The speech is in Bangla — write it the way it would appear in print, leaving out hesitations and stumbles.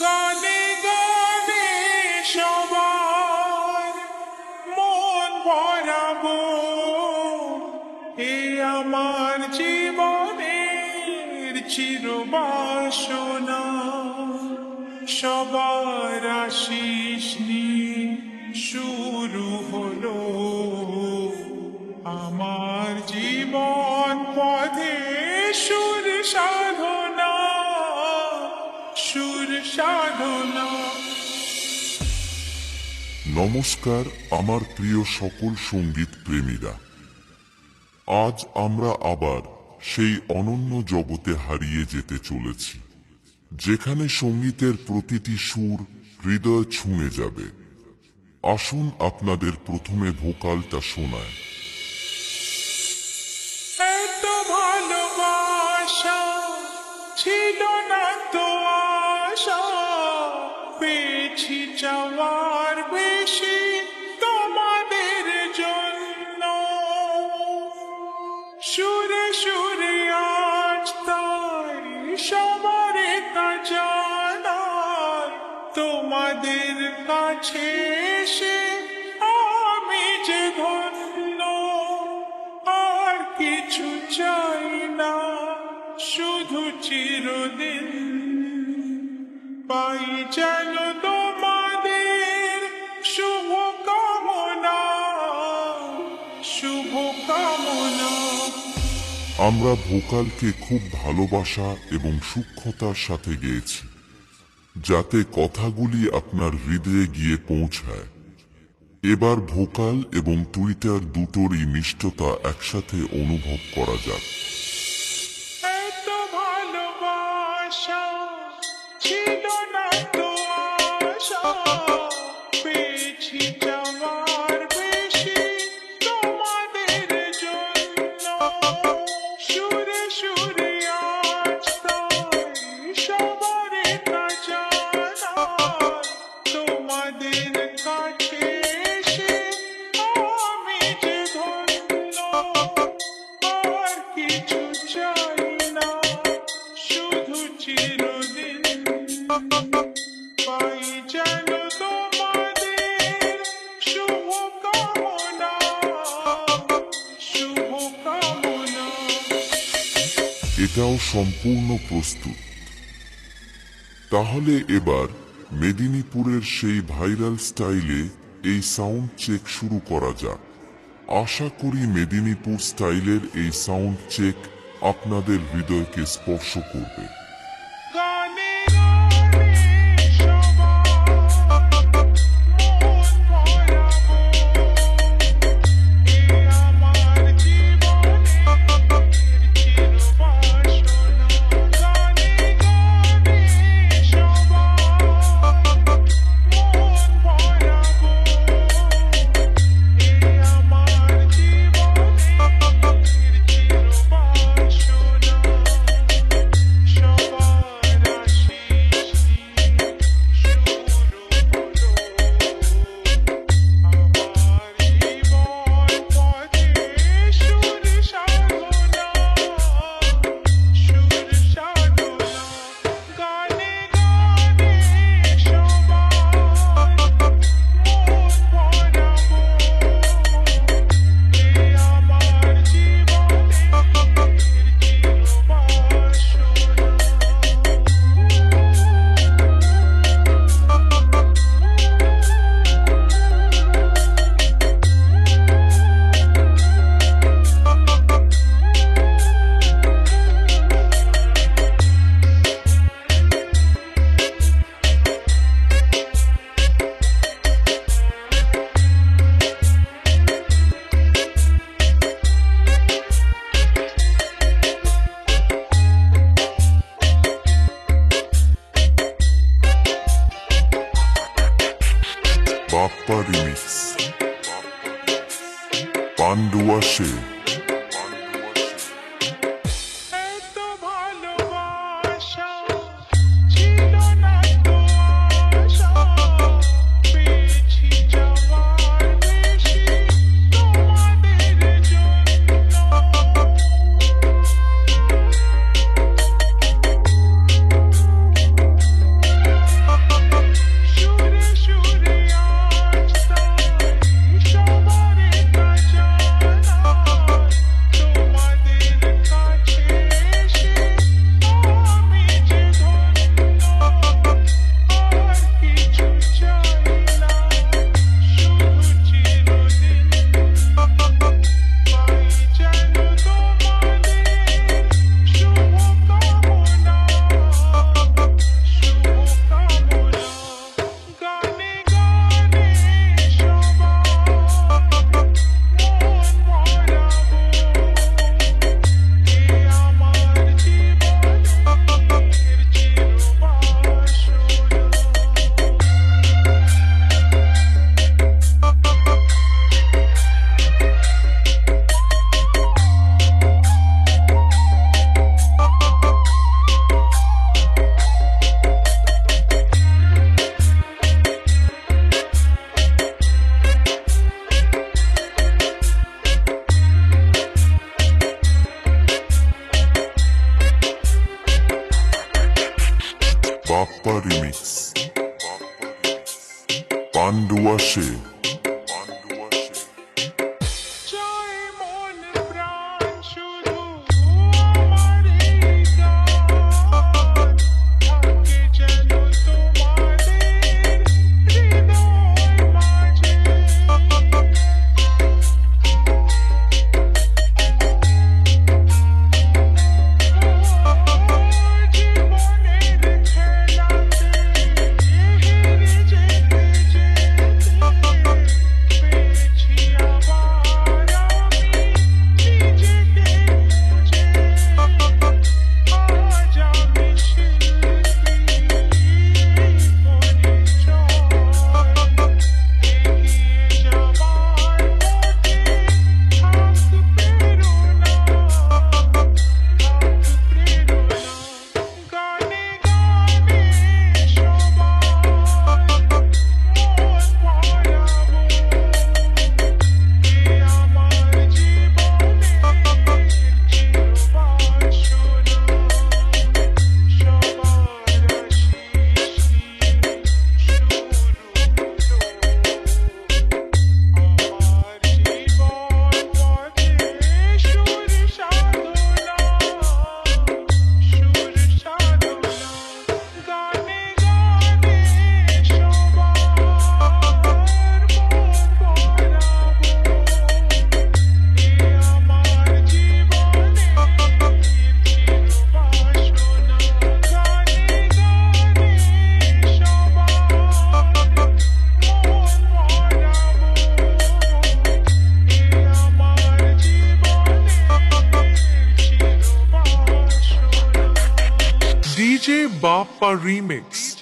গানে গানে সবার মন ভরাবো, এ আমার জীবনের চিরবাসনা। সবার আশিস নিয়ে শুরু হলো আমার জীবন পথে সুর সাধনা, সুর সাধনা। নমস্কার আমার প্রিয় সকল সঙ্গীত প্রেমীরা, আজ আমরা আবার সেই অনন্য জগতে হারিয়ে যেতে চলেছি, যেখানে সঙ্গীতের প্রতিটি সুর হৃদয় ছুঁয়ে যাবে। আসুন আপনাদের প্রথমে ভোকালটা শোনায়। এত ভালোবাসা ছিল না তো আশা, পেয়েছি যাওয়ার বেশি তোমাদের জন্য। সুরে সুরে আজ তাই সবার তা জানাই, তোমাদের কাছে এসে আমি যে ধন্য। আর কিছু চাই না, শুধু চিরদিন পাই যেন তোমাদের শুভ কামনা, শুভ কামনা। আমরা ভোকালকে খুব ভালোবাসা এবং সূক্ষ্মতার সাথে গেয়েছি, যাতে কথাগুলি আপনার হৃদয়ে গিয়ে পৌঁছায়। এবার ভোকাল এবং টুইটার দুটোরই মিষ্টতা একসাথে অনুভব করা যাক। এত ভালোবাসা ছিল না তো আশা, পেয়েছি যাওয়ার বেশি তোমাদের জন্য। সুরে সুরে আজ তাই সবার তা জানাই, তোমাদের কাছে এসে আমি যে ধন্য। আর কিছু চাই না, শুধু চিরদিন পাই যেন তোমাদের শুভ কামনা, শুভ কামনা। এটাও সম্পূর্ণ প্রস্তুত। তাহলে এবার মেদিনীপুরের সেই ভাইরাল স্টাইলে এই সাউন্ড চেক শুরু করা যাক। আশা করি মেদিনীপুর স্টাইলের এই সাউন্ড চেক আপনাদের হৃদয়কে স্পর্শ করবে। গানে গানে সবার মন ভরাবো, এ আমার জীবনের চিরবাসনা। গানে গানে সবার মন ভরাবো, এ আমার জীবনের চিরবাসনা। সবার আশিস নিয়ে শুরু হলো আমার জীবন পথে সুর সাধনা, সুর সাধনা। গানে গানে সবার মন ভরাবো, এ আমার জীবনের চিরবাসনা। বাপ্পা রিমিক্স, পান্ডুয়াশে। এত ভালোবাসা ছিল না তো আশা, পেয়েছি যাওয়ার বেশি তোমাদের জন্য। বাপ্পা রিমিক্স পান্ডুয়া সে চাই মন প্রাণ শুধু আমার এই গান থাকে যেন তোমাদের হৃদয় মাঝে জীবনের খেলাতে হেরে যেতে পেয়েছি আবার আমি নিজেকে খুঁজে আজ আমি শিল্পী পরিচয় এগিয়ে যাবার পথে থাক প্রেরণা গানে গানে সবার মন ভরাবো এ আমার জীবনের চিরবাসনা সবার আশিস নিয়ে শুরু হলো আমার জীবন পথে সুর সাধনা গানে গানে সবার মন ভরাবো এ আমার জীবনের চিরবাসনা গানে গানে সবার মন ভরাবো এ আমার জীবনের চিরবাসনা DJ Bappa Remix